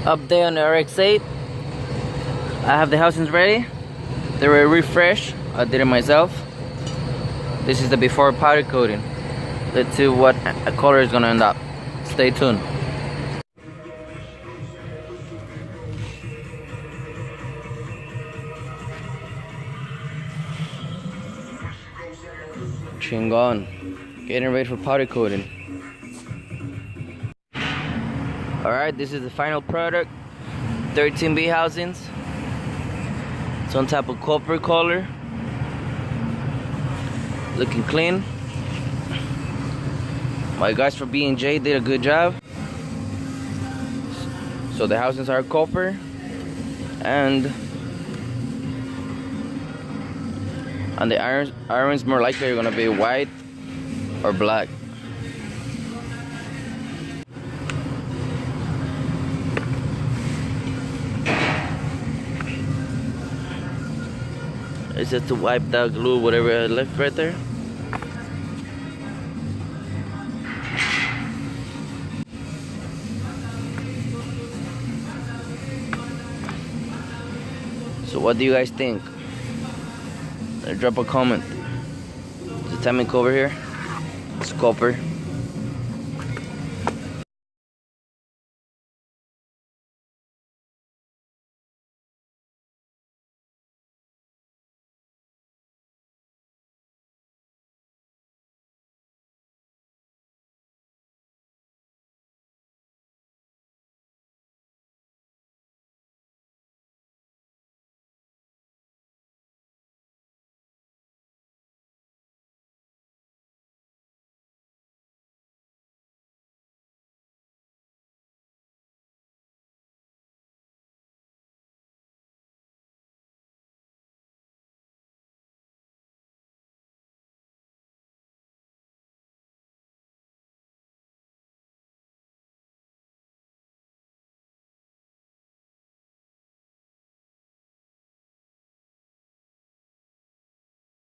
Update on the rx8. I have the housings ready. They were refreshed. I did it myself. This is the before powder coating. Let's see what color is gonna end up. Stay tuned. Chingon. Getting ready for powder coating. Alright, this is the final product. 13B housings. Some type of copper color. Looking clean. My guys from B&J did a good job. So the housings are copper, and the irons more likely are gonna be white or black. It's just to wipe that glue, whatever I left right there. So what do you guys think? Drop a comment. Is the timing over here? It's copper.